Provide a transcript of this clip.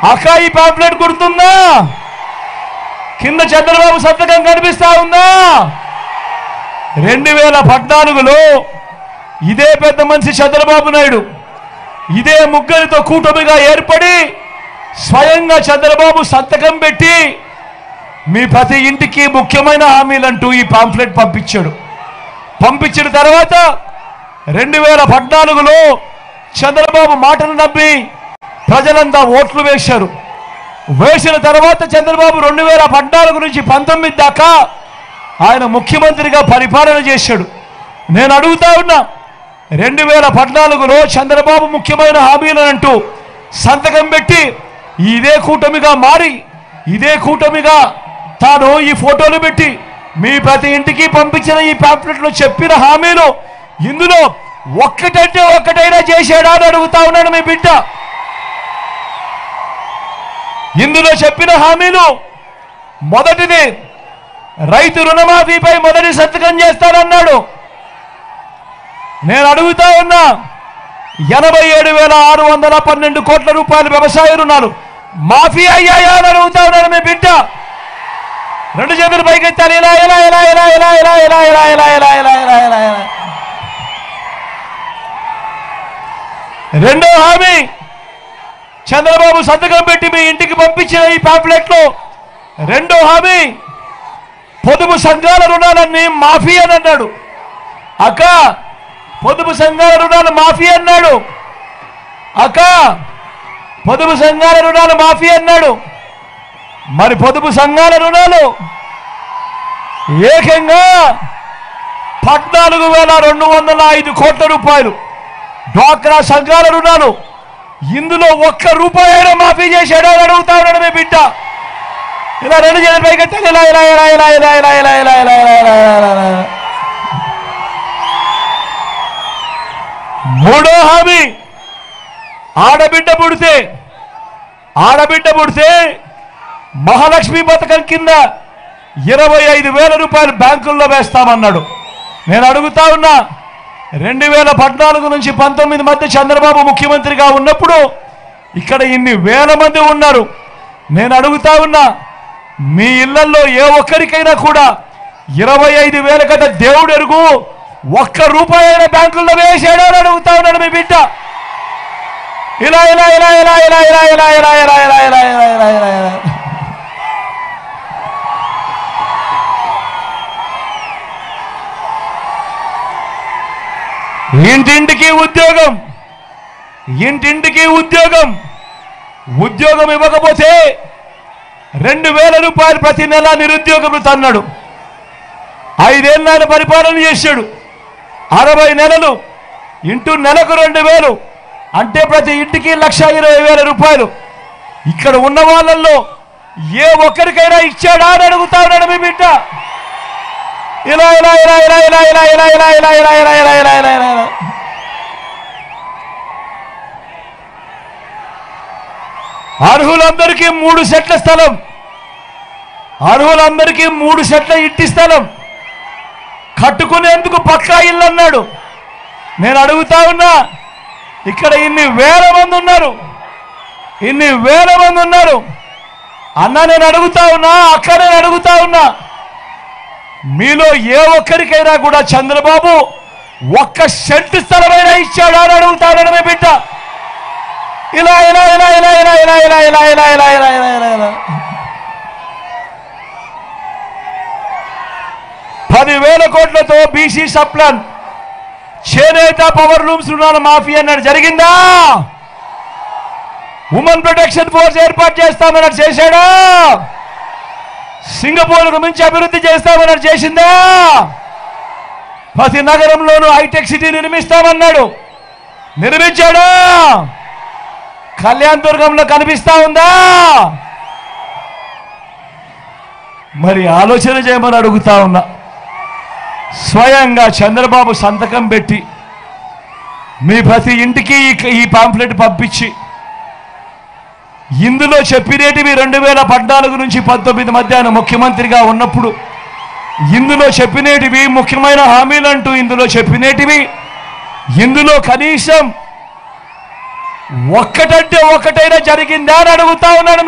అక్క ఈ పాంప్లెట్ గుర్తుందా? కింద చంద్రబాబు సంతకం కనిపిస్తా ఉందా? 2014లో ఇదే పెద్ద మనిషి చంద్రబాబు నాయుడు ఇదే ముగ్గురితో కూటమిగా ఏర్పడి స్వయంగా చంద్రబాబు సంతకం పెట్టి మీ ప్రతి ఇంటికి ముఖ్యమైన హామీలంటూ ఈ పాంప్లెట్ పంపించాడు. పంపించిన తర్వాత 2014లో చంద్రబాబు మాటలు నమ్మి ప్రజలంతా ఓట్లు వేశారు. వేసిన తర్వాత చంద్రబాబు 2014 నుంచి 19 దాకా ఆయన ముఖ్యమంత్రిగా పరిపాలన చేశాడు. నేను అడుగుతా ఉన్నా, 2014లో చంద్రబాబు ముఖ్యమైన హామీలంటూ సంతకం పెట్టి ఇదే కూటమిగా మారి ఇదే కూటమిగా తాను ఈ ఫోటోలు పెట్టి మీ ప్రతి ఇంటికి పంపించిన ఈ పాంప్లెట్లో చెప్పిన హామీలు ఇందులో ఒక్కటంటే ఒక్కటైనా చేశాడా అని అడుగుతా ఉన్నాడు మీ బిడ్డ. ఇందులో చెప్పిన హామీలు మొదటిది రైతు రుణమాఫీపై మొదటి సంతకం చేస్తానన్నాడు. నేను అడుగుతా ఉన్నా, 87,612 కోట్ల రూపాయల వ్యవసాయ రుణాలు మాఫీ అయ్యాయా అని అడుగుతా ఉన్నాడు మీ బిడ్డ. రెండు చేతులు పైకెత్తాలి. ఇలా ఇలా ఇలా ఇలా ఇలా ఇలా ఇలా ఇలా ఇలా ఇలా ఇలా ఇలా ఇలా ఇలా. రెండో హామీ చంద్రబాబు సంతకం పెట్టి మీ ఇంటికి పంపించిన ఈ పాంప్లెట్లో రెండో హామీ పొదుపు సంఘాల రుణాలన్నీ మాఫీ అని అన్నాడు. అక్క పొదుపు సంఘాల రుణాలు మాఫీ అన్నాడు. అక్క పొదుపు సంఘాల రుణాలు మాఫీ అన్నాడు. మరి పొదుపు సంఘాల రుణాలు ఏకంగా 14,205 కోట్ల రూపాయలు డ్వాక్రా సంఘాల రుణాలు ఇందులో ఒక్క రూపాయి అయినా మాఫీ చేశాడో అడుగుతా ఉన్నాడు మీ బిడ్డ. ఇలా రెండు చేతుల పైకి ఇలా ఇలా ఇలా ఇలా ఇలా ఇలా ఇలా ఇలా ఇలా ఇలా ఇలా. మూడో హామీ ఆడబిడ్డ పుడితే మహాలక్ష్మి పథకం కింద 25,000 రూపాయలు బ్యాంకుల్లో వేస్తామన్నాడు. నేను అడుగుతా ఉన్నా, 2014 నుంచి 19 మధ్య చంద్రబాబు ముఖ్యమంత్రిగా ఉన్నప్పుడు ఇక్కడ ఇన్ని వేల మంది ఉన్నారు. నేను అడుగుతా ఉన్నా, మీ ఇళ్లలో ఏ ఒక్కరికైనా కూడా 25,000 కట దేవుడు ఎరుగు ఒక్క రూపాయి అయినా బ్యాంకుల్లో వేసాడో అని అడుగుతా ఉన్నాడు మీ బిడ్డ. ఇలా ఇలా ఇలా ఇలా ఇలా ఇలా ఇలా ఇలా ఇలా ఇలా ఇలా ఇలా ఇలా ఇలా ఇలా. ఇంటింటికి ఉద్యోగం ఇవ్వకపోతే 2,000 రూపాయలు ప్రతి నెల నిరుద్యోగం తన్నాడు. 5 ఏళ్ళ ఆయన పరిపాలన చేశాడు. 60 నెలలు ఇంటూ నెలకు 2,000 అంటే ప్రతి ఇంటికి 1,20,000 రూపాయలు. ఇక్కడ ఉన్న వాళ్ళల్లో ఏ ఒక్కరికైనా ఇచ్చాడా అని అడుగుతా ఉన్నాడు మీ బిడ్డ. ఇలా ఇలా ఇలా ఇలా ఇలా ఇలా ఇలా ఇలా ఇలా ఇలా ఇలా ఇలా ఇలా ఇలా ఇలా. అర్హులందరికీ 3 సెట్ల స్థలం, అర్హులందరికీ 3 సెట్ల ఇంటి స్థలం కట్టుకునేందుకు పక్కా ఇల్లు అన్నాడు. నేను అడుగుతా ఉన్నా, ఇక్కడ ఇన్ని వేల మంది ఉన్నారు అన్న. నేను అడుగుతా ఉన్నా, అక్క నేను అడుగుతా ఉన్నా, మీలో ఏ ఒక్కరికైనా కూడా చంద్రబాబు 1 సెంటు స్థలమైనా ఇచ్చాడా అని అడుగుతాడని మీ బిడ్డ. ఇలా ఇలా ఇలా ఇలా ఇలా ఇలా ఇలా ఇలా ఇలా ఇలా ఇలా ఇలా ఇలా ఇలా. 10,000 కోట్లతో బీసీ సప్లాన్ చేనేత పవర్ లూమ్స్ రుణాల మాఫీ అన్నాడు. జరిగిందా? ఉమెన్ ప్రొటెక్షన్ ఫోర్స్ ఏర్పాటు చేస్తామన్నాడు. చేశాడా? సింగపూర్కు మించి అభివృద్ధి చేస్తామన్నాడు. చేసిందా? ప్రతి నగరంలోనూ హైటెక్ సిటీ నిర్మిస్తామన్నాడు. నిర్మించాడా? కళ్యాణ్ దుర్గంలో కనిపిస్తా ఉందా? మరి ఆలోచన చేయమని అడుగుతా ఉన్నా. స్వయంగా చంద్రబాబు సంతకం పెట్టి మీ ప్రతి ఇంటికి ఈ పాంప్లెట్ పంపించి ఇందులో చెప్పినేటివి 2014 నుంచి 19 మధ్య ఆయన ముఖ్యమంత్రిగా ఉన్నప్పుడు ఇందులో చెప్పినేటివి ముఖ్యమైన హామీలంటూ ఇందులో చెప్పినేటివి ఇందులో కనీసం ఒక్కటంటే ఒక్కటైనా జరిగిందా అని అడుగుతా ఉన్నాను.